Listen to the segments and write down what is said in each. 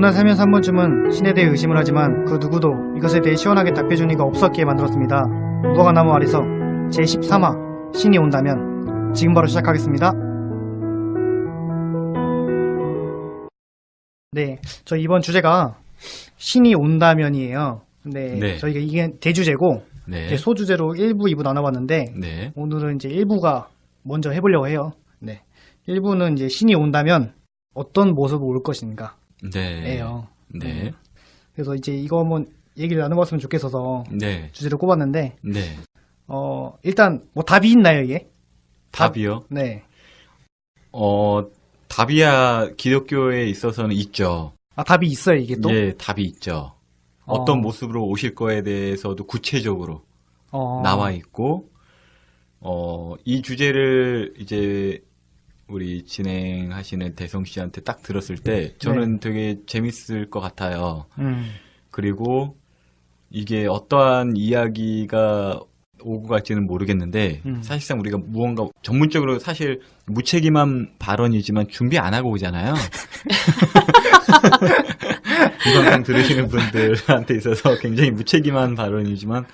누구나 살면서 한 번쯤은 신에 대해 의심을 하지만 그 누구도 이것에 대해 시원하게 답해준 이가 없었기에 만들었습니다. 무화과 나무 아래서 제13화 신이 온다면 지금 바로 시작하겠습니다. 네, 저 이번 주제가 신이 온다면이에요. 근데 네. 저희가 이게 대주제고 네. 이제 소주제로 1부, 2부 나눠봤는데 네. 오늘은 이제 1부가 먼저 해보려고 해요. 네, 1부는 이제 신이 온다면 어떤 모습으로 올 것인가 네. 예요. 네. 그래서 이제 이거 한번 얘기를 나눠봤으면 좋겠어서 네. 주제를 꼽았는데 네. 일단 뭐 답이 있나요 이게? 답이요? 네. 답이야 기독교에 있어서는 있죠. 아 답이 있어요 이게 또? 예, 답이 있죠. 어떤 모습으로 오실 거에 대해서도 구체적으로 나와 있고, 이 주제를 이제 우리 진행하시는 대성 씨한테 딱 들었을 때 저는 되게 재밌을 것 같아요. 그리고 이게 어떠한 이야기가 오고 갈지는 모르겠는데 사실상 우리가 무언가 전문적으로 사실 무책임한 발언이지만 준비 안 하고 오잖아요. 이 방송 들으시는 분들한테 있어서 굉장히 무책임한 발언이지만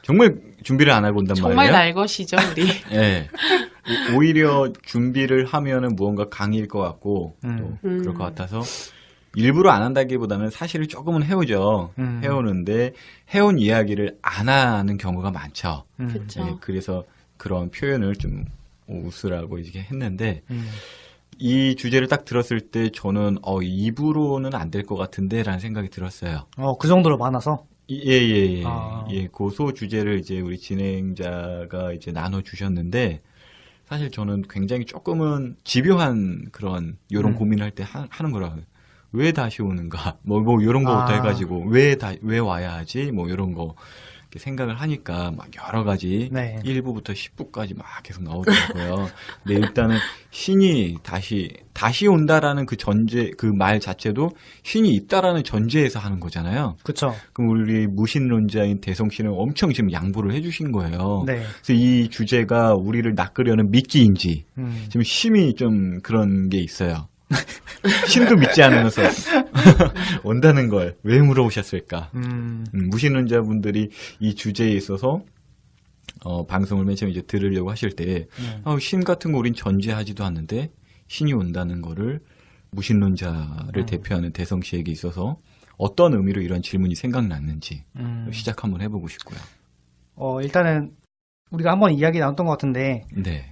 정말 준비를 안 하고 온단 정말 말이에요. 날 것이죠, 우리. 네. 오히려 준비를 하면은 무언가 강의일 것 같고 또 그럴 것 같아서 일부러 안 한다기보다는 사실을 조금은 해오죠. 해오는데 해온 이야기를 안 하는 경우가 많죠. 그렇죠. 네, 그래서 그런 표현을 좀 웃으라고 이렇게 했는데 이 주제를 딱 들었을 때 저는 입으로는 안 될 것 같은데라는 생각이 들었어요. 그 정도로 많아서? 예. 아. 예, 고소 주제를 이제 우리 진행자가 이제 나눠 주셨는데 사실 저는 굉장히 조금은 집요한 그런 요런 고민을 할 때 하는 거라고요. 왜 다시 오는가? 뭐 요런 거부터 해가지고 왜 와야 하지? 뭐 요런 거 이렇게 생각을 하니까 막 여러 가지 1부부터 10부까지 막 계속 나오더라고요. 근데 일단은 신이 다시 온다라는 그 전제, 그 말 자체도 신이 있다라는 전제에서 하는 거잖아요. 그쵸. 그럼 우리 무신론자인 대성 씨는 엄청 지금 양보를 해주신 거예요. 네. 그래서 이 주제가 우리를 낚으려는 미끼인지 지금 심히 좀 그런 게 있어요. 신도 믿지 않으면서 온다는 걸 왜 물어보셨을까? 무신론자분들이 이 주제에 있어서 방송을 맨 처음 이제 들으려고 하실 때 신 같은 거 우린 전제하지도 않는데 신이 온다는 거를 무신론자를 대표하는 대성 씨에게 있어서 어떤 의미로 이런 질문이 생각났는지 시작 한번 해보고 싶고요. 일단은 우리가 한번 이야기 나눴던 것 같은데 네.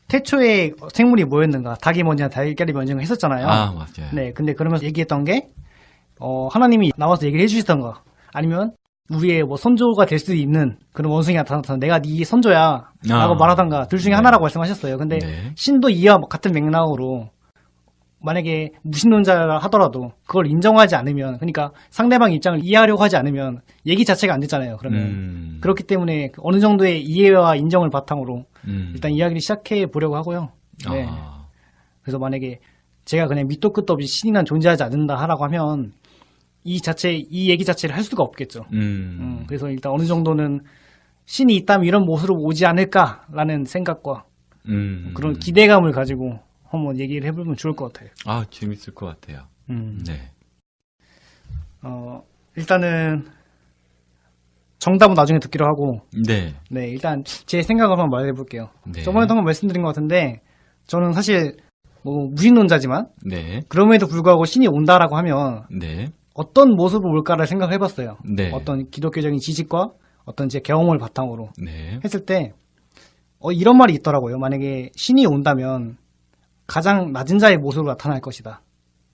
태초에 생물이 뭐였는가? 닭이 먼저나 달걀이 먼저인가 했었잖아요. 아, 맞아요. 네, 근데 그러면서 얘기했던 게 하나님이 나와서 얘기를 해주시던가 아니면 우리의 뭐 선조가 될 수도 있는 그런 원숭이가 나타나서 내가 네 선조야 라고 말하던가 둘 중에 하나라고 말씀하셨어요. 근데 신도 이와 같은 맥락으로 만약에 무신론자라 하더라도 그걸 인정하지 않으면, 그러니까 상대방 입장을 이해하려고 하지 않으면 얘기 자체가 안 됐잖아요. 그러면 그렇기 때문에 어느 정도의 이해와 인정을 바탕으로 일단 이야기를 시작해 보려고 하고요. 네. 그래서 만약에 제가 그냥 밑도 끝도 없이 신이란 존재하지 않는다 하라고 하면 이 얘기 자체를 할 수가 없겠죠. 그래서 일단 어느 정도는 신이 있다면 이런 모습으로 오지 않을까라는 생각과 그런 기대감을 가지고 한번 얘기를 해보면 좋을 것 같아요. 아, 재밌을 것 같아요. 네. 일단은 정답은 나중에 듣기로 하고. 네. 네, 일단 제 생각을 한번 말해볼게요. 네. 저번에도 한번 말씀드린 것 같은데 저는 사실 뭐 무신론자지만 네. 그럼에도 불구하고 신이 온다라고 하면 네. 어떤 모습으로 올까를 생각해봤어요. 네. 어떤 기독교적인 지식과 어떤 제 경험을 바탕으로 네. 했을 때 이런 말이 있더라고요. 만약에 신이 온다면 가장 낮은 자의 모습으로 나타날 것이다.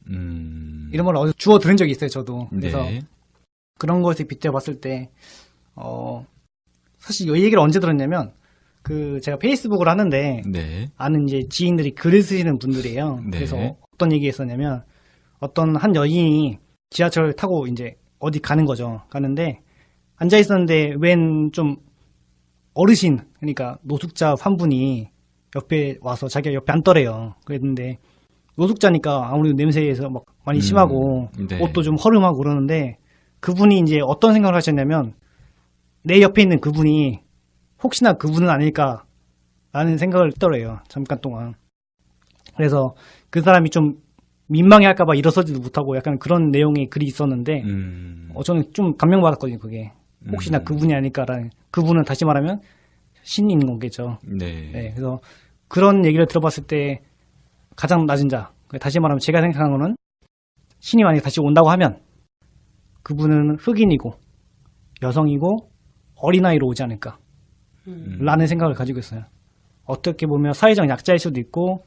이런 걸 어디서 주워 들은 적이 있어요, 저도. 그래서 그런 것에 빗대봤을 때, 사실 이 얘기를 언제 들었냐면, 제가 페이스북을 하는데, 아는 이제 지인들이 글을 쓰시는 분들이에요. 그래서 어떤 얘기 했었냐면, 어떤 한 여인이 지하철을 타고 이제 어디 가는 거죠. 가는데, 앉아있었는데, 웬 좀 어르신, 그러니까 노숙자 한 분이 옆에 와서 자기가 옆에 앉더래요. 그랬는데 노숙자니까 아무래도 냄새에서 막 많이 심하고 옷도 좀 허름하고 그러는데 그분이 이제 어떤 생각을 하셨냐면 내 옆에 있는 그분이 혹시나 그분은 아닐까라는 생각을 했더래요. 잠깐 동안. 그래서 그 사람이 좀 민망해할까봐 일어서지도 못하고 약간 그런 내용의 글이 있었는데 저는 좀 감명받았거든요. 그게 혹시나 그분이 아닐까라는 그분은 다시 말하면 신이 있는 거겠죠. 네. 네, 그래서 그런 얘기를 들어봤을 때 가장 낮은 자 다시 말하면 제가 생각하는 거는 신이 만약에 다시 온다고 하면 그분은 흑인이고 여성이고 어린아이로 오지 않을까 라는 생각을 가지고 있어요. 어떻게 보면 사회적 약자일 수도 있고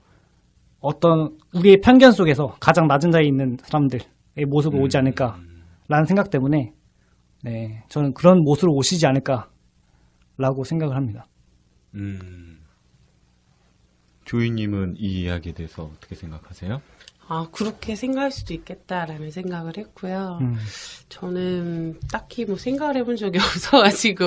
어떤 우리의 편견 속에서 가장 낮은 자리에 있는 사람들의 모습으로 오지 않을까라는 생각 때문에 네, 저는 그런 모습으로 오시지 않을까라고 생각을 합니다. 조이님은 이 이야기에 대해서 어떻게 생각하세요? 아, 그렇게 생각할 수도 있겠다라는 생각을 했고요. 저는 딱히 뭐 생각을 해본 적이 없어가지고.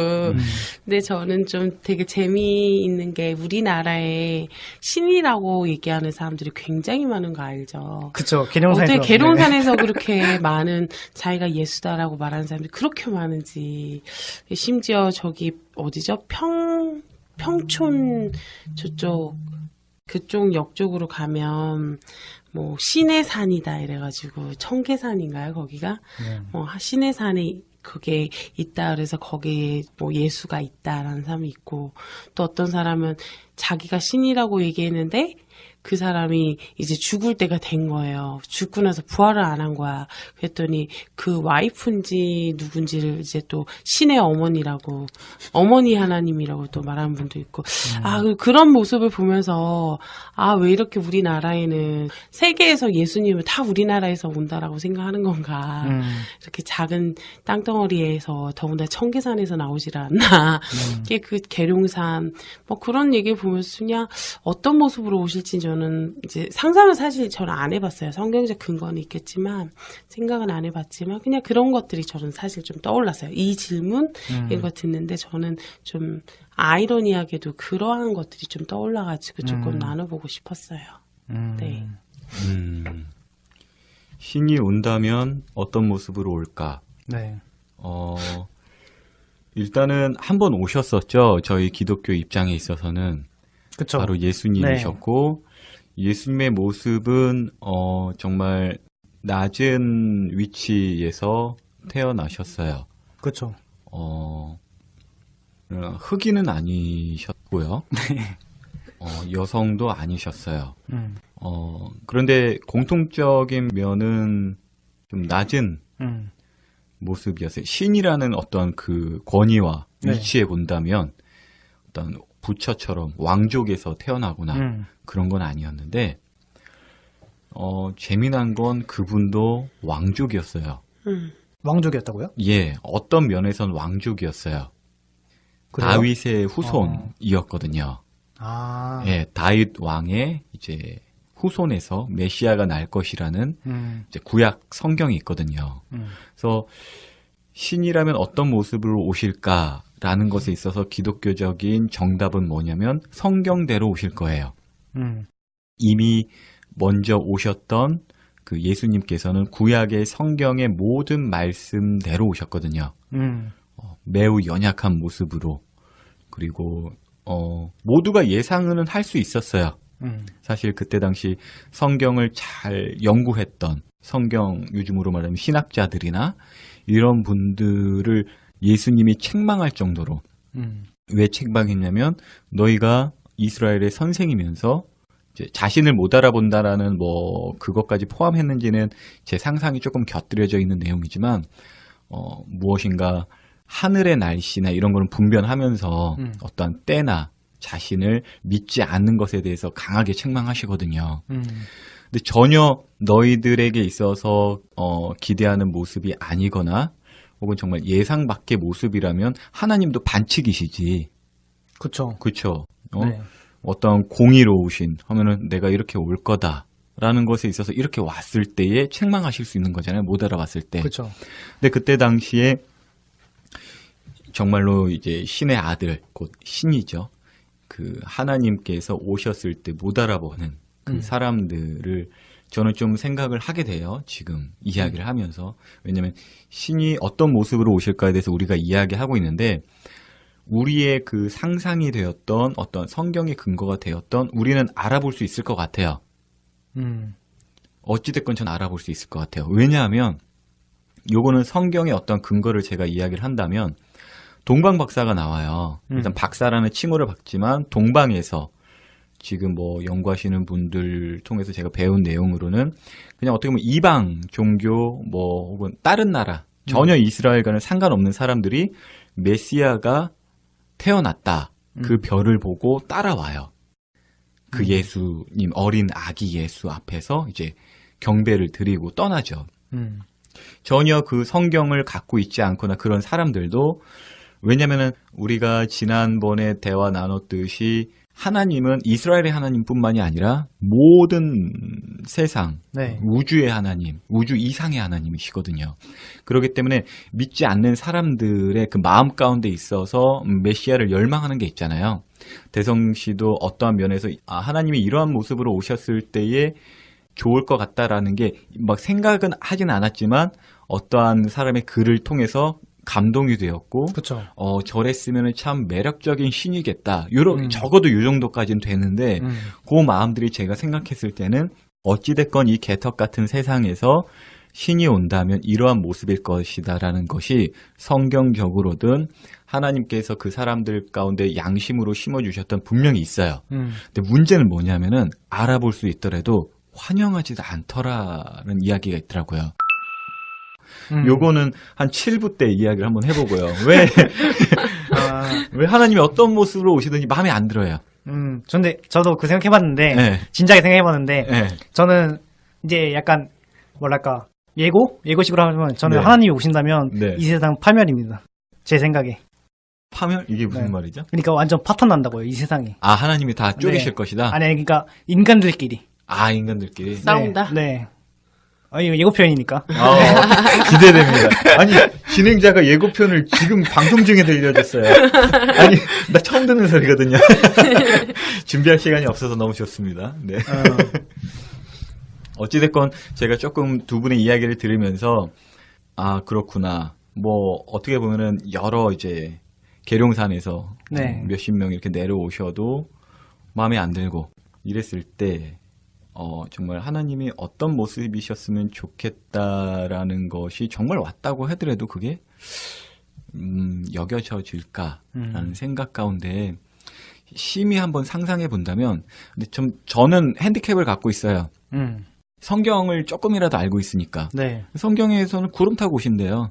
근데 저는 좀 되게 재미있는 게 우리나라에 신이라고 얘기하는 사람들이 굉장히 많은 거 알죠. 그쵸, 계룡산에서. 어떻게 계룡산에서 그렇게 많은 자기가 예수다라고 말하는 사람들이 그렇게 많은지. 심지어 저기 어디죠? 평촌 그쪽 역 쪽으로 가면 뭐 신의 산이다 이래가지고 청계산인가요 거기가 신의 산에 그게 있다 그래서 거기에 뭐 예수가 있다라는 사람이 있고 또 어떤 사람은 자기가 신이라고 얘기했는데 그 사람이 이제 죽을 때가 된 거예요. 죽고 나서 부활을 안 한 거야. 그랬더니 그 와이프인지 누군지를 이제 또 신의 어머니라고 어머니 하나님이라고 또 말하는 분도 있고 그런 모습을 보면서 왜 이렇게 우리나라에는 세계에서 예수님을 다 우리나라에서 온다라고 생각하는 건가. 이렇게 작은 땅덩어리에서 더군다나 청계산에서 나오질 않나. 이게 그 계룡산 뭐 그런 얘기 보면서 그냥 어떤 모습으로 오실지 저는 이제 상상을 사실 저는 안 해봤어요. 성경적 근거는 있겠지만 생각은 안 해봤지만 그냥 그런 것들이 저는 사실 좀 떠올랐어요. 이 질문 이거 듣는데 저는 좀 아이러니하게도 그러한 것들이 좀 떠올라가지고 조금 나눠보고 싶었어요. 네. 신이 온다면 어떤 모습으로 올까? 네. 일단은 한 번 오셨었죠. 저희 기독교 입장에 있어서는. 그쵸. 바로 예수님이셨고 예수님의 모습은 정말 낮은 위치에서 태어나셨어요. 그렇죠. 흑인은 아니셨고요. 여성도 아니셨어요. 그런데 공통적인 면은 좀 낮은 모습이었어요. 신이라는 어떤 그 권위와 위치에 본다면 어떤 부처처럼 왕족에서 태어나거나 그런 건 아니었는데 재미난 건 그분도 왕족이었어요. 왕족이었다고요? 예, 어떤 면에선 왕족이었어요. 그래요? 다윗의 후손이었거든요. 예, 다윗 왕의 이제 후손에서 메시아가 날 것이라는 이제 구약 성경이 있거든요. 그래서 신이라면 어떤 모습으로 오실까라는 것에 있어서 기독교적인 정답은 뭐냐면 성경대로 오실 거예요. 이미 먼저 오셨던 그 예수님께서는 구약의 성경의 모든 말씀대로 오셨거든요. 매우 연약한 모습으로. 그리고 모두가 예상은 할 수 있었어요. 사실 그때 당시 성경을 잘 연구했던 성경 요즘으로 말하면 신학자들이나 이런 분들을 예수님이 책망할 정도로 왜 책망했냐면 너희가 이스라엘의 선생이면서 이제 자신을 못 알아본다라는 뭐 그것까지 포함했는지는 제 상상이 조금 곁들여져 있는 내용이지만 무엇인가 하늘의 날씨나 이런 거는 분별하면서 어떠한 때나 자신을 믿지 않는 것에 대해서 강하게 책망하시거든요. 근데 전혀 너희들에게 있어서 기대하는 모습이 아니거나 혹은 정말 예상 밖의 모습이라면 하나님도 반칙이시지. 그렇죠. 그렇죠. 네. 어떤 공의로우신 하면은 내가 이렇게 올 거다라는 것에 있어서 이렇게 왔을 때에 책망하실 수 있는 거잖아요. 못 알아봤을 때. 그렇죠. 근데 그때 당시에 정말로 이제 신의 아들 곧 신이죠. 그 하나님께서 오셨을 때 못 알아보는 그 사람들을 저는 좀 생각을 하게 돼요. 지금 이야기를 하면서. 왜냐하면 신이 어떤 모습으로 오실까에 대해서 우리가 이야기하고 있는데 우리의 그 상상이 되었던 어떤 성경의 근거가 되었던 우리는 알아볼 수 있을 것 같아요. 어찌됐건 전 알아볼 수 있을 것 같아요. 왜냐하면 요거는 성경의 어떤 근거를 제가 이야기를 한다면 동방 박사가 나와요. 일단 박사라는 칭호를 받지만 동방에서 지금 뭐 연구하시는 분들 통해서 제가 배운 내용으로는 그냥 어떻게 보면 이방 종교 뭐 혹은 다른 나라 전혀 이스라엘과는 상관없는 사람들이 메시아가 태어났다. 그 별을 보고 따라와요. 그 예수님 어린 아기 예수 앞에서 이제 경배를 드리고 떠나죠. 전혀 그 성경을 갖고 있지 않거나 그런 사람들도 왜냐면은 우리가 지난번에 대화 나눴듯이 하나님은 이스라엘의 하나님뿐만이 아니라 모든 세상, 네. 우주의 하나님, 우주 이상의 하나님이시거든요. 그렇기 때문에 믿지 않는 사람들의 그 마음 가운데 있어서 메시아를 열망하는 게 있잖아요. 대성 씨도 어떠한 면에서 하나님이 이러한 모습으로 오셨을 때에 좋을 것 같다라는 게 막 생각은 하진 않았지만 어떠한 사람의 글을 통해서 감동이 되었고, 그쵸. 저랬으면 참 매력적인 신이겠다. 적어도 요 정도까지는 되는데, 그 마음들이 제가 생각했을 때는 어찌됐건 이 개턱 같은 세상에서 신이 온다면 이러한 모습일 것이다라는 것이 성경적으로든 하나님께서 그 사람들 가운데 양심으로 심어주셨던 분명히 있어요. 근데 문제는 뭐냐면은 알아볼 수 있더라도 환영하지도 않더라는 이야기가 있더라고요. 요거는 한 7부 때 이야기를 한번 해보고요. 왜 하나님이 어떤 모습으로 오시든지 마음에 안 들어요. 저도 그 생각해봤는데, 네. 진작에 생각해봤는데, 네. 저는 이제 약간, 뭐랄까, 예고식으로 하면 저는 네. 하나님이 오신다면 네. 이 세상 파멸입니다. 제 생각에. 파멸? 이게 무슨 네. 말이죠? 그러니까 완전 파탄 난다고요, 이 세상이. 아, 하나님이 다 쪼개실 네. 것이다? 아니, 그러니까 인간들끼리. 아, 인간들끼리? 싸운다? 네. 이거 예고편이니까. 기대됩니다. 아니, 진행자가 예고편을 지금 방송 중에 들려줬어요. 아니, 나 처음 듣는 소리거든요. 준비할 시간이 없어서 너무 좋습니다. 네. 어찌됐건 제가 조금 두 분의 이야기를 들으면서, 아, 그렇구나. 뭐, 어떻게 보면은 여러 이제, 계룡산에서 네. 몇십 명 이렇게 내려오셔도 마음에 안 들고 이랬을 때, 정말 하나님이 어떤 모습이셨으면 좋겠다라는 것이 정말 왔다고 하더라도 그게, 여겨져질까라는 생각 가운데 심히 한번 상상해 본다면, 근데 저는 핸디캡을 갖고 있어요. 성경을 조금이라도 알고 있으니까. 네. 성경에서는 구름 타고 오신대요.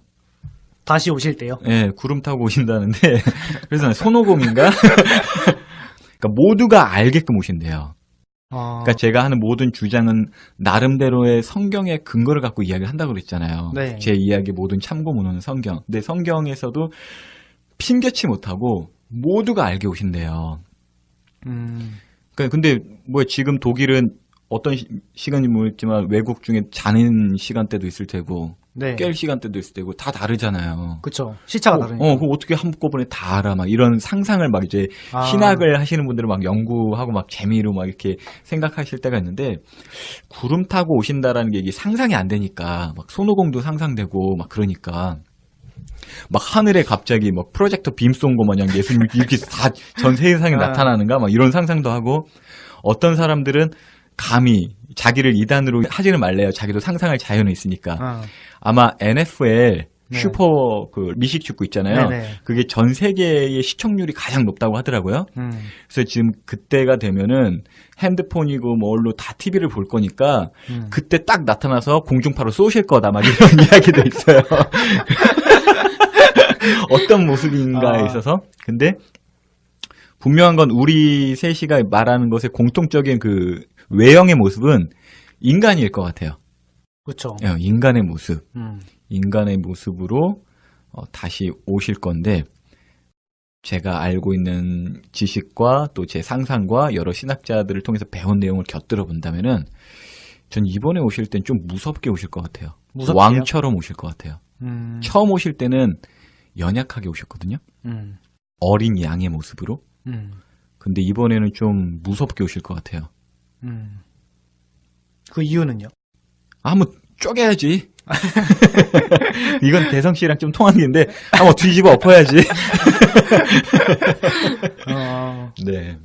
다시 오실 때요? 네, 구름 타고 오신다는데, 그래서 손오공인가? 그러니까 모두가 알게끔 오신대요. 그러니까 제가 하는 모든 주장은 나름대로의 성경의 근거를 갖고 이야기를 한다고 그랬잖아요. 네. 제 이야기 모든 참고문헌은 성경. 근데 성경에서도 핑계치 못하고 모두가 알게 오신대요. 그러니까 근데 뭐 지금 독일은 어떤 시간이 뭐였지만 외국 중에 자는 시간대도 있을 테고 네. 깰 시간대도 있을 테고 다 다르잖아요. 그쵸. 시차가 다르니까. 그럼 어떻게 한꺼번에 다 알아? 막 이런 상상을 막 이제 신학을 하시는 분들은 막 연구하고 막 재미로 막 이렇게 생각하실 때가 있는데 구름 타고 오신다라는 게 이게 상상이 안 되니까 막 손오공도 상상되고 막 그러니까 막 하늘에 갑자기 막 프로젝터 빔 쏜 거 마냥 예수님 이렇게 다 전 세상에 나타나는가 막 이런 상상도 하고 어떤 사람들은 감히 자기를 이단으로 하지는 말래요. 자기도 상상할 자유는 있으니까. 아마 NFL 네. 슈퍼 그 미식 축구 있잖아요. 네네. 그게 전 세계의 시청률이 가장 높다고 하더라고요. 그래서 지금 그때가 되면은 핸드폰이고 뭘로 다 TV를 볼 거니까 그때 딱 나타나서 공중파로 쏘실 거다 막 이런 이야기도 있어요. 어떤 모습인가에 있어서. 근데 분명한 건 우리 셋이가 말하는 것의 공통적인 그 외형의 모습은 인간일 것 같아요. 그쵸. 인간의 모습. 인간의 모습으로 다시 오실 건데 제가 알고 있는 지식과 또 제 상상과 여러 신학자들을 통해서 배운 내용을 곁들여 본다면은 전 이번에 오실 땐 좀 무섭게 오실 것 같아요. 무섭게요? 왕처럼 오실 것 같아요. 처음 오실 때는 연약하게 오셨거든요. 어린 양의 모습으로. 근데 이번에는 좀 무섭게 오실 것 같아요. 그 이유는요? 한번 쪼개야지. 이건 대성 씨랑 좀 통하는 게인데 한번 뒤집어 엎어야지. 네.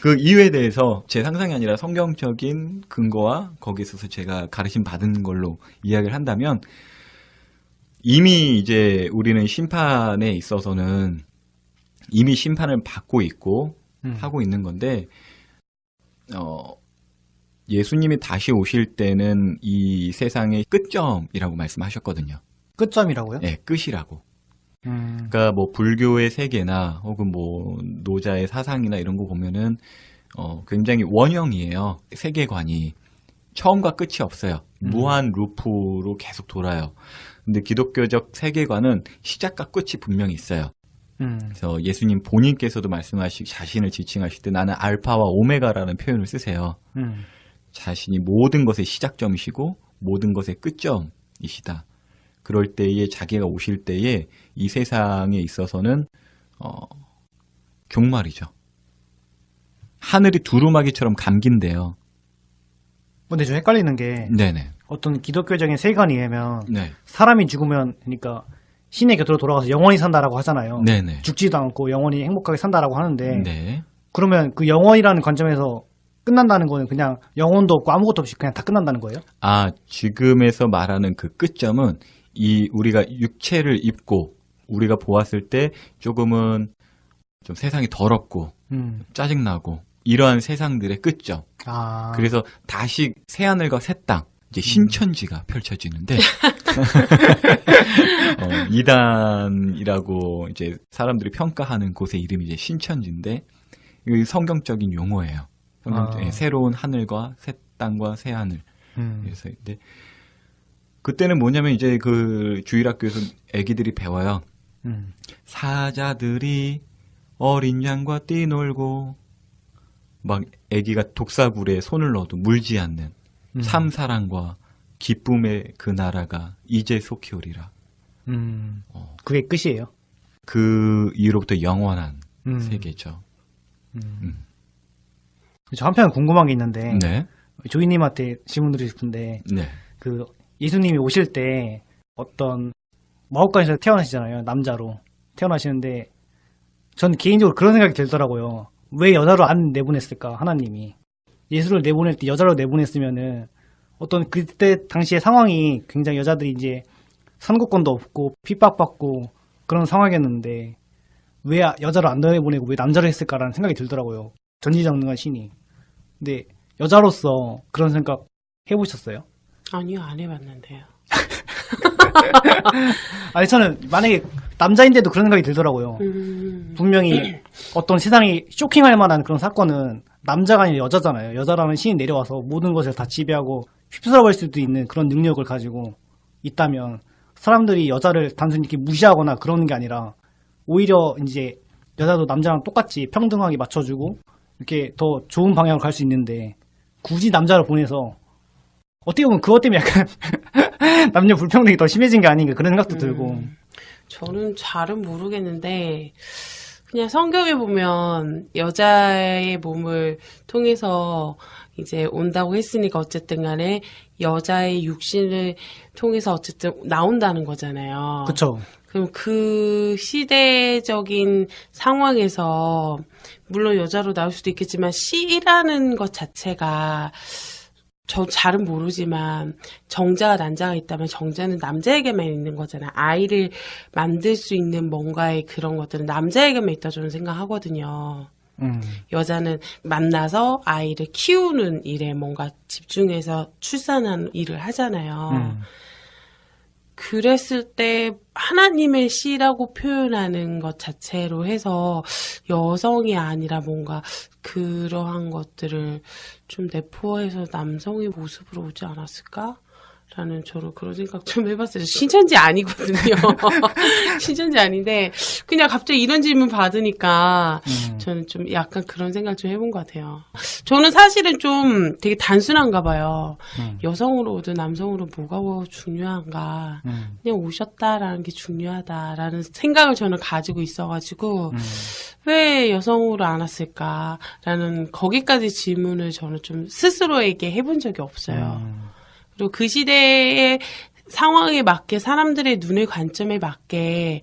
그 이유에 대해서 제 상상이 아니라 성경적인 근거와 거기에 있어서 제가 가르침 받은 걸로 이야기를 한다면 이미 이제 우리는 심판에 있어서는 이미 심판을 받고 있고 하고 있는 건데 예수님이 다시 오실 때는 이 세상의 끝점이라고 말씀하셨거든요. 끝점이라고요? 네, 끝이라고. 그러니까 뭐 불교의 세계나 혹은 뭐 노자의 사상이나 이런 거 보면은 굉장히 원형이에요. 세계관이 처음과 끝이 없어요. 무한 루프로 계속 돌아요. 근데 기독교적 세계관은 시작과 끝이 분명히 있어요. 그래서 예수님 본인께서도 자신을 지칭하실 때 나는 알파와 오메가라는 표현을 쓰세요. 자신이 모든 것의 시작점이시고 모든 것의 끝점이시다. 그럴 때에 자기가 오실 때에 이 세상에 있어서는 종말이죠. 하늘이 두루마기처럼 감긴대요. 근데 좀 헷갈리는 게 네네. 어떤 기독교적인 세계관에 의하면 네. 사람이 죽으면 그러니까 신의 곁으로 돌아가서 영원히 산다라고 하잖아요. 네네. 죽지도 않고 영원히 행복하게 산다라고 하는데 네. 그러면 그 영원이라는 관점에서 끝난다는 거는 그냥 영혼도 없고 아무것도 없이 그냥 다 끝난다는 거예요? 아, 지금에서 말하는 그 끝점은 우리가 육체를 입고 우리가 보았을 때 조금은 좀 세상이 더럽고 짜증나고 이러한 세상들의 끝점. 아. 그래서 다시 새하늘과 새 땅, 이제 신천지가 펼쳐지는데 이단이라고 이제 사람들이 평가하는 곳의 이름이 이제 신천지인데 이 성경적인 용어예요. 새로운 하늘과 새 땅과 새 하늘. 그래서 근데 그때는 뭐냐면 이제 그 주일학교에서 애기들이 배워요. 사자들이 어린 양과 뛰놀고 막 애기가 독사굴에 손을 넣어도 물지 않는 참사랑과 기쁨의 그 나라가 이제 속히 오리라. 그게 끝이에요? 그 이후로부터 영원한 세계죠. 저 한편 궁금한 게 있는데 네. 조이님한테 질문 드리고 싶은데 네. 그 예수님이 오실 때 어떤 마법관에서 태어나시잖아요. 남자로 태어나시는데 전 개인적으로 그런 생각이 들더라고요. 왜 여자로 안 내보냈을까 하나님이. 예수를 내보낼 때 여자로 내보냈으면은 어떤 그때 당시의 상황이 굉장히 여자들이 이제 선거권도 없고 핍박받고 그런 상황이었는데 왜 여자로 안 내보내고 왜 남자로 했을까라는 생각이 들더라고요. 전지전능한 신이. 근데 여자로서 그런 생각 해보셨어요? 아니요, 안 해봤는데요. 아니 저는 만약에 남자인데도 그런 생각이 들더라고요. 분명히 어떤 세상이 쇼킹할 만한 그런 사건은 남자가 아니라 여자잖아요. 여자라는 신이 내려와서 모든 것을 다 지배하고 휩쓸어버릴 수도 있는 그런 능력을 가지고 있다면 사람들이 여자를 단순히 이렇게 무시하거나 그러는 게 아니라 오히려 이제 여자도 남자랑 똑같이 평등하게 맞춰주고 이렇게 더 좋은 방향으로 갈 수 있는데 굳이 남자를 보내서 어떻게 보면 그것 때문에 약간 남녀 불평등이 더 심해진 게 아닌가 그런 생각도 들고. 저는 잘은 모르겠는데 그냥 성경에 보면 여자의 몸을 통해서 이제 온다고 했으니까 어쨌든 간에 여자의 육신을 통해서 어쨌든 나온다는 거잖아요. 그쵸. 그럼 그 시대적인 상황에서 물론 여자로 나올 수도 있겠지만 씨라는 것 자체가 저 잘은 모르지만 정자와 난자가 있다면 정자는 남자에게만 있는 거잖아요. 아이를 만들 수 있는 뭔가의 그런 것들은 남자에게만 있다 저는 생각하거든요. 여자는 만나서 아이를 키우는 일에 뭔가 집중해서 출산하는 일을 하잖아요. 그랬을 때 하나님의 씨라고 표현하는 것 자체로 해서 여성이 아니라 뭔가 그러한 것들을 좀 내포해서 남성의 모습으로 오지 않았을까? 라는 저는 그런 생각 좀 해봤어요. 신천지 아니거든요. 신천지 아닌데 그냥 갑자기 이런 질문 받으니까 저는 좀 약간 그런 생각 좀 해본 것 같아요. 저는 사실은 좀 되게 단순한가 봐요. 여성으로 오든 남성으로 뭐가 중요한가. 그냥 오셨다라는 게 중요하다라는 생각을 저는 가지고 있어가지고 왜 여성으로 안 왔을까라는 거기까지 질문을 저는 좀 스스로에게 해본 적이 없어요. 그리고 그 시대의 상황에 맞게 사람들의 눈의 관점에 맞게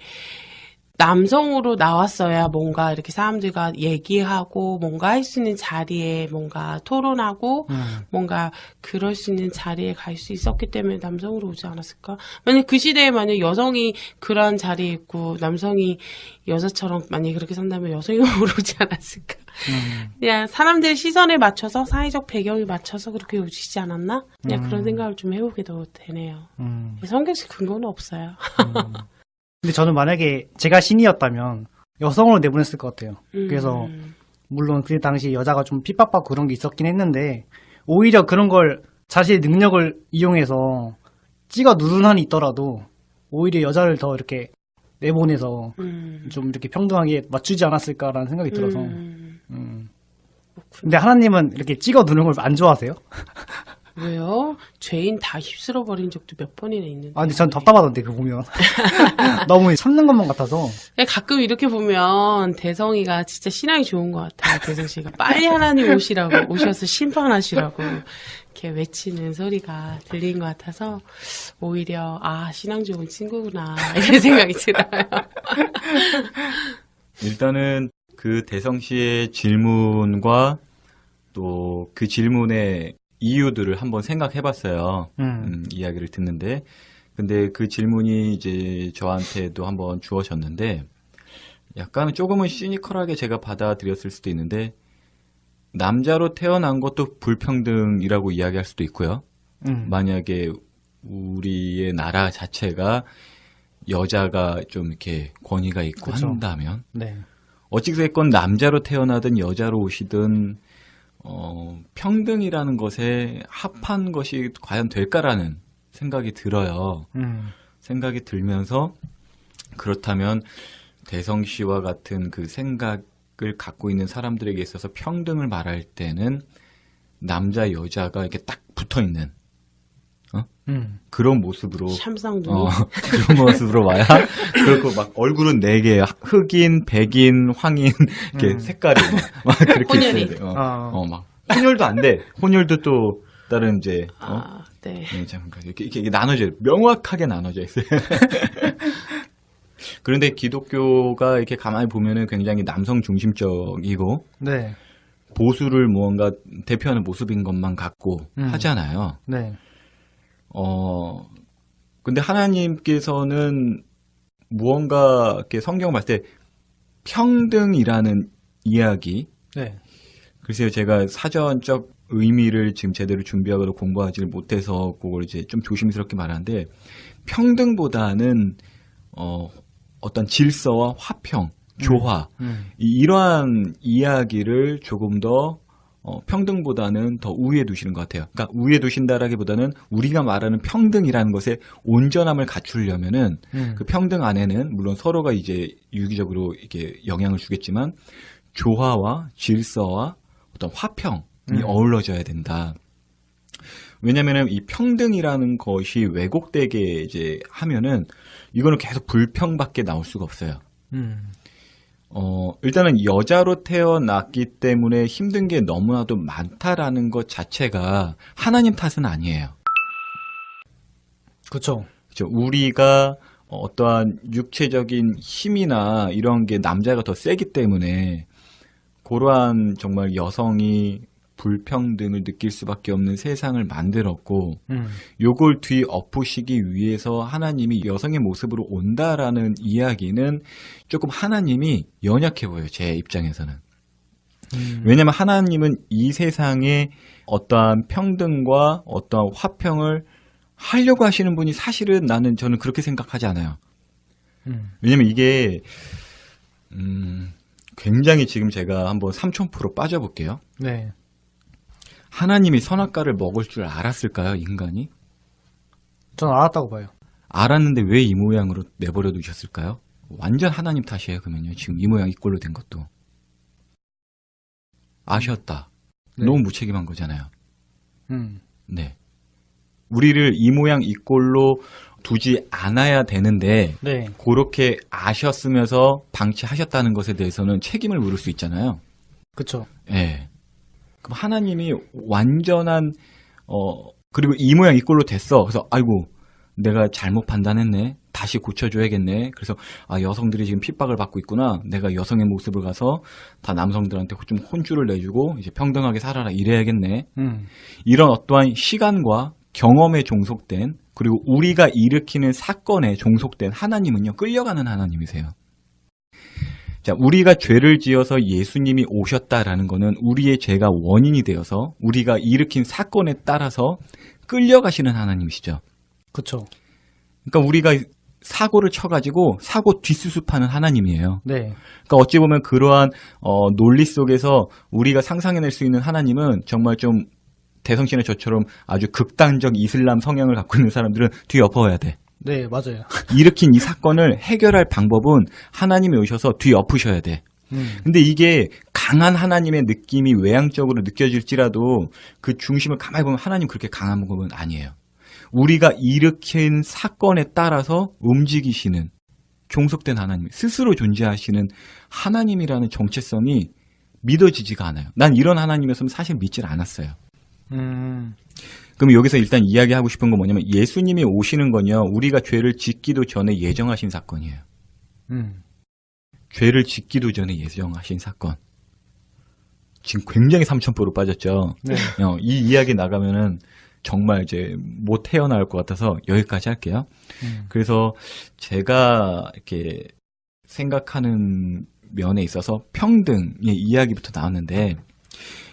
남성으로 나왔어야 뭔가 이렇게 사람들과 얘기하고 뭔가 할 수 있는 자리에 뭔가 토론하고 뭔가 그럴 수 있는 자리에 갈 수 있었기 때문에 남성으로 오지 않았을까? 만약 그 시대에 만약 여성이 그런 자리에 있고 남성이 여자처럼 만약 그렇게 산다면 여성이 오지 않았을까? 그냥 사람들의 시선에 맞춰서 사회적 배경에 맞춰서 그렇게 오시지 않았나? 그냥 그런 생각을 좀 해보게도 되네요. 성경식 근거는 없어요. 근데 저는 만약에 제가 신이었다면 여성으로 내보냈을 것 같아요. 그래서 물론 그 당시 여자가 좀 핍박받고 그런 게 있었긴 했는데 오히려 그런 걸 자신의 능력을 이용해서 찍어 누른 한이 있더라도 오히려 여자를 더 이렇게 내보내서 좀 이렇게 평등하게 맞추지 않았을까라는 생각이 들어서. 근데 하나님은 이렇게 찍어 누르는 걸 안 좋아하세요? 왜요? 죄인 다 휩쓸어 버린 적도 몇 번이나 있는데. 아, 근데 전 답답하던데, 그거 보면. 너무 참는 것만 같아서. 가끔 이렇게 보면 대성이가 진짜 신앙이 좋은 것 같아요. 대성 씨가 빨리 하나님 오셔서 심판하시라고 이렇게 외치는 소리가 들리는 것 같아서 오히려 신앙 좋은 친구구나 이런 생각이 들어요. 일단은 그 대성 씨의 질문과 또 그 질문의 이유들을 한번 생각해 봤어요. 이야기를 듣는데. 근데 그 질문이 이제 저한테도 한번 주어졌는데, 약간 조금은 시니컬하게 제가 받아들였을 수도 있는데, 남자로 태어난 것도 불평등이라고 이야기할 수도 있고요. 만약에 우리의 나라 자체가 여자가 좀 이렇게 권위가 있고 그쵸. 한다면, 네. 어찌됐건 남자로 태어나든 여자로 오시든 평등이라는 것에 합한 것이 과연 될까라는 생각이 들어요. 생각이 들면서 그렇다면 대성 씨와 같은 그 생각을 갖고 있는 사람들에게 있어서 평등을 말할 때는 남자 여자가 이렇게 딱 붙어 있는 그런 모습으로 샴쌍둥이. 그런 모습으로 와야 그리고 막 얼굴은 4개 흑인, 백인, 황인 이렇게 색깔이 막 그렇게 혼혈이. 있어야 돼요. 막 혼혈도 안 돼. 혼혈도 또 다른 이제 네. 잠깐 이렇게 나눠져 명확하게 나눠져 있어요. 그런데 기독교가 이렇게 가만히 보면은 굉장히 남성 중심적이고 네. 보수를 무언가 대표하는 모습인 것만 같고 하잖아요. 네. 근데 하나님께서는 무언가 이렇게 성경을 봤을 때 평등이라는 이야기. 네. 글쎄요, 제가 사전적 의미를 지금 제대로 준비하거나 공부하지를 못해서 그걸 이제 좀 조심스럽게 말하는데, 평등보다는, 어떤 질서와 화평, 조화, 이러한 이야기를 조금 더 평등보다는 더 우위에 두시는 것 같아요. 그러니까 우위에 두신다라기보다는 우리가 말하는 평등이라는 것에 온전함을 갖추려면은 그 평등 안에는 물론 서로가 이제 유기적으로 이렇게 영향을 주겠지만 조화와 질서와 어떤 화평이 어우러져야 된다. 왜냐면은 이 평등이라는 것이 왜곡되게 이제 하면은 이거는 계속 불평밖에 나올 수가 없어요. 일단은 여자로 태어났기 때문에 힘든 게 너무나도 많다라는 것 자체가 하나님 탓은 아니에요. 그쵸. 그렇죠. 우리가 어떠한 육체적인 힘이나 이런 게 남자가 더 세기 때문에 그러한 정말 여성이 불평등을 느낄 수밖에 없는 세상을 만들었고 요걸 뒤엎으시기 위해서 하나님이 여성의 모습으로 온다라는 이야기는 조금 하나님이 연약해 보여요. 제 입장에서는. 왜냐하면 하나님은 이 세상에 어떠한 평등과 어떠한 화평을 하려고 하시는 분이 사실은 저는 그렇게 생각하지 않아요. 왜냐면 이게 굉장히 지금 제가 한번 3000% 빠져볼게요. 네. 하나님이 선악과를 먹을 줄 알았을까요, 인간이? 전 알았다고 봐요. 알았는데 왜 이 모양으로 내버려 두셨을까요? 완전 하나님 탓이에요, 그러면요. 지금 이 모양 이 꼴로 된 것도. 아셨다. 네. 너무 무책임한 거잖아요. 네. 우리를 이 모양 이 꼴로 두지 않아야 되는데 네. 그렇게 아셨으면서 방치하셨다는 것에 대해서는 책임을 물을 수 있잖아요. 그쵸. 예. 그럼 하나님이 완전한 그리고 이 모양 이 꼴로 됐어. 그래서 아이고 내가 잘못 판단했네. 다시 고쳐줘야겠네. 그래서 아, 여성들이 지금 핍박을 받고 있구나. 내가 여성의 모습을 가서 다 남성들한테 좀 혼쭐을 내주고 이제 평등하게 살아라 이래야겠네. 이런 어떠한 시간과 경험에 종속된 그리고 우리가 일으키는 사건에 종속된 하나님은요, 끌려가는 하나님이세요. 자, 우리가 죄를 지어서 예수님이 오셨다라는 거는 우리의 죄가 원인이 되어서 우리가 일으킨 사건에 따라서 끌려가시는 하나님이시죠. 그쵸. 그러니까 우리가 사고를 쳐가지고 사고 뒷수습하는 하나님이에요. 네. 그러니까 어찌 보면 그러한 논리 속에서 우리가 상상해낼 수 있는 하나님은 정말 좀 대성신의 저처럼 아주 극단적 이슬람 성향을 갖고 있는 사람들은 뒤엎어야 돼. 네, 맞아요. 일으킨 이 사건을 해결할 방법은 하나님이 오셔서 뒤엎으셔야 돼. 근데 이게 강한 하나님의 느낌이 외향적으로 느껴질지라도 그 중심을 가만히 보면 하나님 그렇게 강한 건 아니에요. 우리가 일으킨 사건에 따라서 움직이시는 종속된 하나님, 스스로 존재하시는 하나님이라는 정체성이 믿어지지가 않아요. 난 이런 하나님이었으면 사실 믿질 않았어요. 그럼 여기서 일단 이야기하고 싶은 건 뭐냐면 예수님이 오시는 건요, 우리가 죄를 짓기도 전에 예정하신 사건이에요. 죄를 짓기도 전에 예정하신 사건. 지금 굉장히 삼천포로 빠졌죠. 네. 이 이야기 나가면은 정말 이제 못 태어나올 것 같아서 여기까지 할게요. 그래서 제가 이렇게 생각하는 면에 있어서 평등의 이야기부터 나왔는데,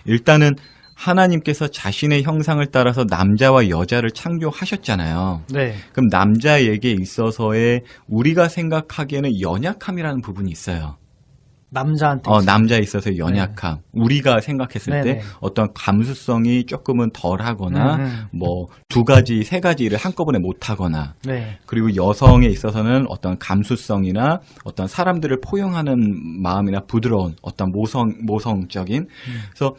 일단은 하나님께서 자신의 형상을 따라서 남자와 여자를 창조하셨잖아요. 네. 그럼 남자에게 있어서의 우리가 생각하기에는 연약함이라는 부분이 있어요. 남자한테. 남자에 있어서의 연약함. 우리가 생각했을 네네. 때 어떤 감수성이 조금은 덜하거나 뭐 두 가지, 세 가지 일을 한꺼번에 못하거나, 네. 그리고 여성에 있어서는 어떤 감수성이나 어떤 사람들을 포용하는 마음이나 부드러운 어떤 모성적인. 그래서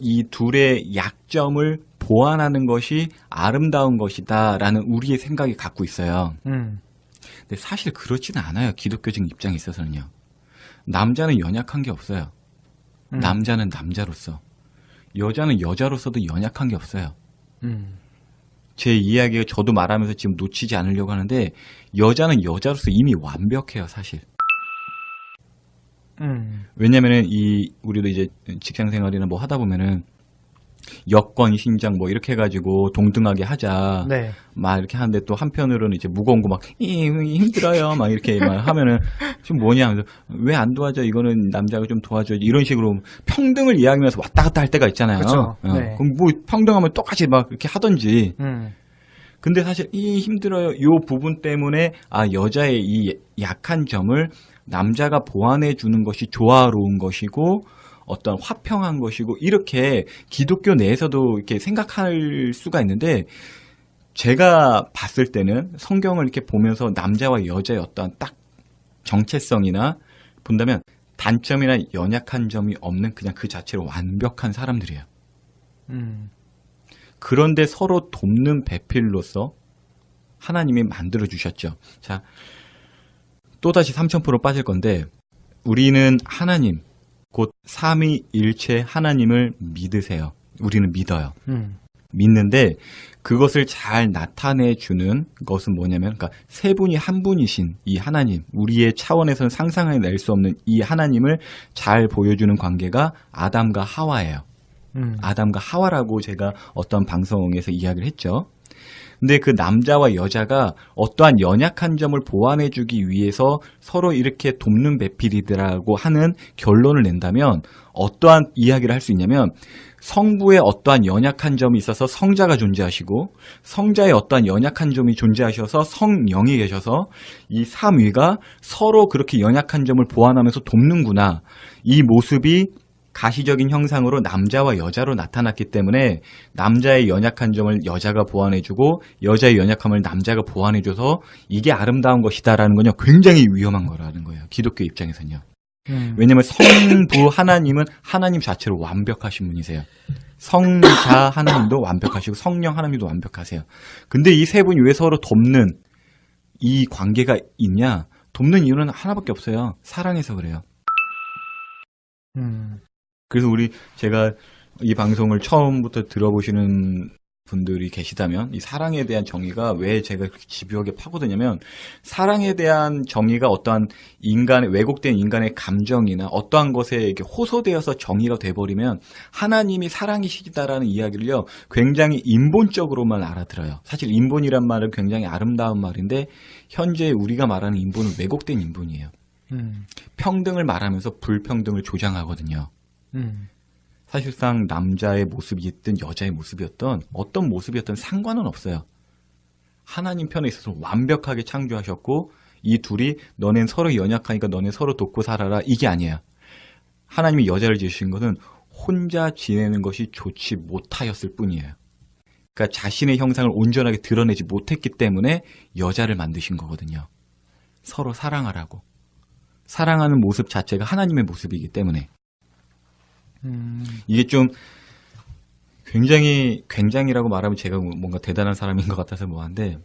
이 둘의 약점을 보완하는 것이 아름다운 것이다라는 우리의 생각이 갖고 있어요. 근데 사실 그렇지는 않아요. 기독교적 입장에 있어서는요. 남자는 연약한 게 없어요. 남자는 남자로서, 여자는 여자로서도 연약한 게 없어요. 제 이야기가 저도 말하면서 지금 놓치지 않으려고 하는데, 여자는 여자로서 이미 완벽해요, 사실. 왜냐면은 우리도 이제 직장 생활이나 뭐 하다 보면은 여권 신장 뭐 이렇게 해가지고 동등하게 하자. 네. 막 이렇게 하는데 또 한편으로는 이제 무거운 거 막 힘들어요. 막 이렇게 막 하면은 지금 뭐냐 하면서 왜 안 도와줘? 이거는 남자가 좀 도와줘야지. 이런 식으로 평등을 이야기하면서 왔다 갔다 할 때가 있잖아요. 그쵸. 네. 그럼 뭐 평등하면 똑같이 막 이렇게 하던지. 근데 사실 힘들어요. 요 부분 때문에 여자의 이 약한 점을 남자가 보완해 주는 것이 조화로운 것이고 어떤 화평한 것이고, 이렇게 기독교 내에서도 이렇게 생각할 수가 있는데, 제가 봤을 때는 성경을 이렇게 보면서 남자와 여자의 어떤 딱 정체성이나 본다면 단점이나 연약한 점이 없는 그냥 그 자체로 완벽한 사람들이에요. 그런데 서로 돕는 배필로서 하나님이 만들어 주셨죠. 자, 또다시 삼천포로 빠질 건데, 우리는 하나님, 곧 삼위일체 하나님을 믿으세요. 우리는 믿어요. 믿는데 그것을 잘 나타내주는 것은 뭐냐면, 그러니까 세 분이 한 분이신 이 하나님, 우리의 차원에서는 상상해낼 수 없는 이 하나님을 잘 보여주는 관계가 아담과 하와예요. 아담과 하와라고 제가 어떤 방송에서 이야기를 했죠. 근데 그 남자와 여자가 어떠한 연약한 점을 보완해주기 위해서 서로 이렇게 돕는 배필이더라고 하는 결론을 낸다면, 어떠한 이야기를 할 수 있냐면, 성부에 어떠한 연약한 점이 있어서 성자가 존재하시고, 성자의 어떠한 연약한 점이 존재하셔서 성령이 계셔서 이 삼위가 서로 그렇게 연약한 점을 보완하면서 돕는구나. 이 모습이 가시적인 형상으로 남자와 여자로 나타났기 때문에 남자의 연약한 점을 여자가 보완해주고 여자의 연약함을 남자가 보완해줘서 이게 아름다운 것이다라는 건요, 굉장히 위험한 거라는 거예요. 기독교 입장에서는요. 왜냐하면 성부 하나님은 하나님 자체로 완벽하신 분이세요. 성자 하나님도 완벽하시고 성령 하나님도 완벽하세요. 근데 이 세 분이 왜 서로 돕는 이 관계가 있냐? 돕는 이유는 하나밖에 없어요. 사랑해서 그래요. 그래서 제가 이 방송을 처음부터 들어보시는 분들이 계시다면 이 사랑에 대한 정의가 왜 제가 그렇게 집요하게 파고드냐면 사랑에 대한 정의가 어떠한 인간의 왜곡된 인간의 감정이나 어떠한 것에 이렇게 호소되어서 정의가 돼버리면 하나님이 사랑이시다라는 이야기를요 굉장히 인본적으로만 알아들어요. 사실 인본이란 말은 굉장히 아름다운 말인데 현재 우리가 말하는 인본은 왜곡된 인본이에요. 평등을 말하면서 불평등을 조장하거든요. 사실상 남자의 모습이었든 여자의 모습이었든 어떤 모습이었든 상관은 없어요. 하나님 편에 있어서 완벽하게 창조하셨고 이 둘이 너넨 서로 연약하니까 너넨 서로 돕고 살아라 이게 아니에요. 하나님이 여자를 지으신 것은 혼자 지내는 것이 좋지 못하였을 뿐이에요. 그러니까 자신의 형상을 온전하게 드러내지 못했기 때문에 여자를 만드신 거거든요. 서로 사랑하라고. 사랑하는 모습 자체가 하나님의 모습이기 때문에 이게 좀 굉장히라고 말하면 제가 뭔가 대단한 사람인 것 같아서 뭐한데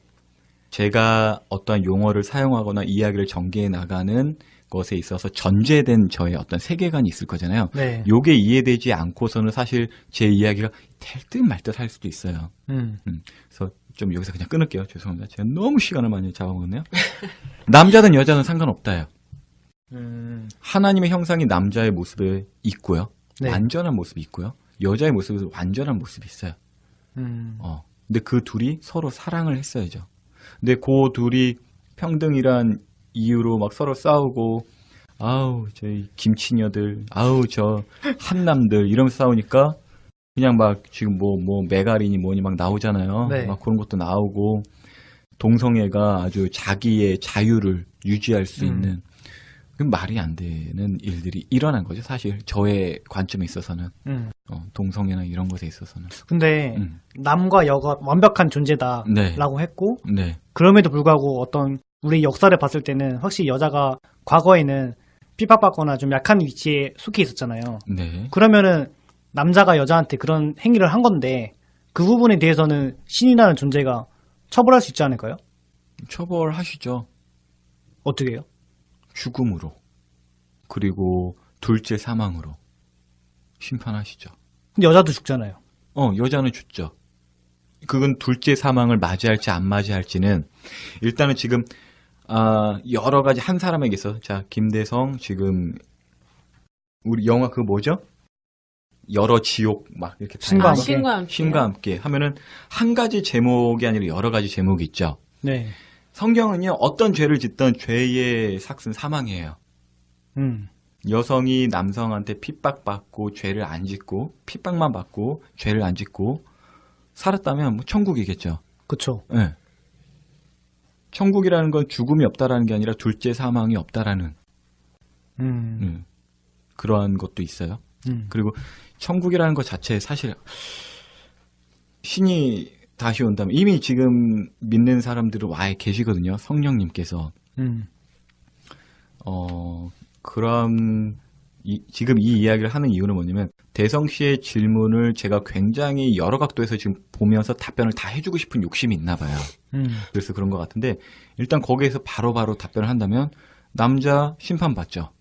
제가 어떠한 용어를 사용하거나 이야기를 전개해 나가는 것에 있어서 전제된 저의 어떤 세계관이 있을 거잖아요. 네. 요게 이해되지 않고서는 사실 제 이야기가 될 듯 말 듯 할 수도 있어요. 그래서 좀 여기서 그냥 끊을게요. 죄송합니다. 제가 너무 시간을 많이 잡아먹었네요. 남자든 여자든 상관없다요. 하나님의 형상이 남자의 모습에 있고요. 네. 완전한 모습이 있고요. 여자의 모습에서 완전한 모습이 있어요. 근데 그 둘이 서로 사랑을 했어야죠. 근데 그 둘이 평등이란 이유로 막 서로 싸우고, 아우, 저희 김치녀들, 아우, 저 한남들 이러면서 싸우니까 그냥 막 지금 뭐 메가린이 뭐니 막 나오잖아요. 네. 막 그런 것도 나오고, 동성애가 아주 자기의 자유를 유지할 수 있는 말이 안 되는 일들이 일어난 거죠. 사실 저의 관점에 있어서는 동성애나 이런 것에 있어서는. 근데 남과 여가 완벽한 존재다라고 네. 했고 네. 그럼에도 불구하고 어떤 우리 역사를 봤을 때는 확실히 여자가 과거에는 핍박받거나 좀 약한 위치에 속해 있었잖아요. 네. 그러면은 남자가 여자한테 그런 행위를 한 건데 그 부분에 대해서는 신이라는 존재가 처벌할 수 있지 않을까요? 처벌하시죠. 어떻게 해요? 죽음으로. 그리고 둘째 사망으로 심판하시죠. 근데 여자도 죽잖아요. 여자는 죽죠. 그건 둘째 사망을 맞이할지 안 맞이할지는 일단은 지금 여러 가지 한 사람에게서 자 김대성 지금 우리 영화 그 뭐죠? 여러 지옥 막 이렇게 신과 함께. 신과 함께. 신과 함께 하면은 한 가지 제목이 아니라 여러 가지 제목이 있죠. 네. 성경은요 어떤 죄를 짓던 죄의 삭은 사망이에요. 여성이 남성한테 핍박받고 죄를 안 짓고 핍박만 받고 죄를 안 짓고 살았다면 뭐 천국이겠죠. 그쵸. 네. 천국이라는 건 죽음이 없다라는 게 아니라 둘째 사망이 없다라는 그러한 것도 있어요. 그리고 천국이라는 것 자체 사실 신이 다시 온다면 이미 지금 믿는 사람들은 와에 계시거든요. 성령님께서. 그럼 지금 이 이야기를 하는 이유는 뭐냐면 대성 씨의 질문을 제가 굉장히 여러 각도에서 지금 보면서 답변을 다 해주고 싶은 욕심이 있나 봐요. 그래서 그런 것 같은데 일단 거기에서 바로바로 답변을 한다면 남자 심판받죠.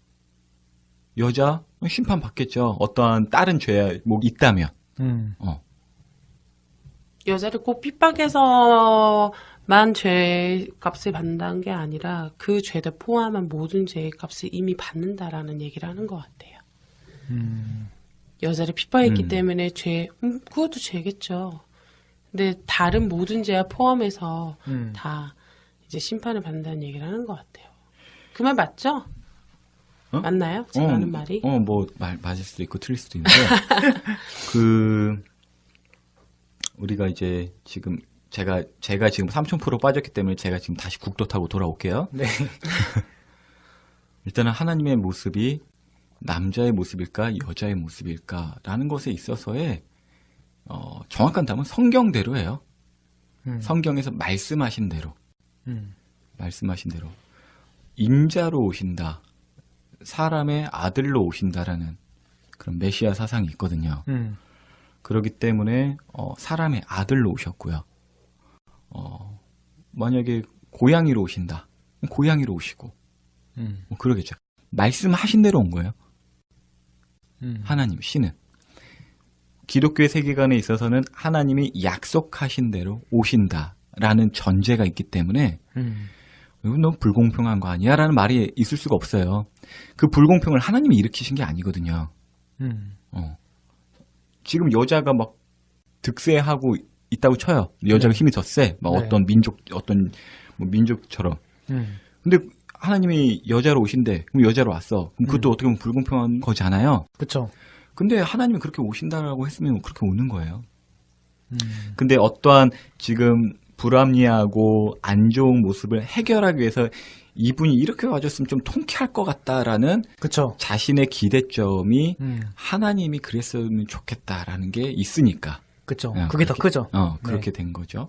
여자 심판받겠죠. 어떠한 다른 죄 뭐 있다면. 여자를 꼭 핍박해서만 죄값을 받는다는 게 아니라 그 죄를 포함한 모든 죄값을 이미 받는다라는 얘기를 하는 것 같아요. 여자를 핍박했기 때문에 그것도 죄겠죠. 근데 다른 모든 죄와 포함해서 다 이제 심판을 받는다는 얘기를 하는 것 같아요. 그 말 맞죠? 맞나요? 제가 하는 말이? 맞을 수도 있고 틀릴 수도 있는데 우리가 이제 지금 제가 지금 3000% 빠졌기 때문에 제가 지금 다시 국도 타고 돌아올게요. 네. 일단은 하나님의 모습이 남자의 모습일까 여자의 모습일까라는 것에 있어서의 정확한 답은 성경대로예요. 성경에서 말씀하신 대로 인자로 오신다. 사람의 아들로 오신다라는 그런 메시아 사상이 있거든요. 그렇기 때문에 사람의 아들로 오셨고요. 만약에 고양이로 오신다. 고양이로 오시고 그러겠죠. 말씀하신 대로 온 거예요. 하나님, 신은. 기독교의 세계관에 있어서는 하나님이 약속하신 대로 오신다라는 전제가 있기 때문에 이건 너무 불공평한 거 아니야? 라는 말이 있을 수가 없어요. 그 불공평을 하나님이 일으키신 게 아니거든요. 지금 여자가 막 득세하고 있다고 쳐요. 여자가 힘이 더 세. 막 네. 어떤 민족처럼. 근데 하나님이 여자로 오신대. 그럼 여자로 왔어. 그럼 그것도 어떻게 보면 불공평한 거잖아요. 그쵸. 근데 하나님이 그렇게 오신다라고 했으면 그렇게 오는 거예요. 근데 어떠한 지금 불합리하고 안 좋은 모습을 해결하기 위해서 이분이 이렇게 와줬으면 좀 통쾌할 것 같다라는 그쵸. 자신의 기대점이 하나님이 그랬으면 좋겠다라는 게 있으니까. 그쵸. 어, 그게 더 그렇게- 크죠. 그렇게 네. 된 거죠.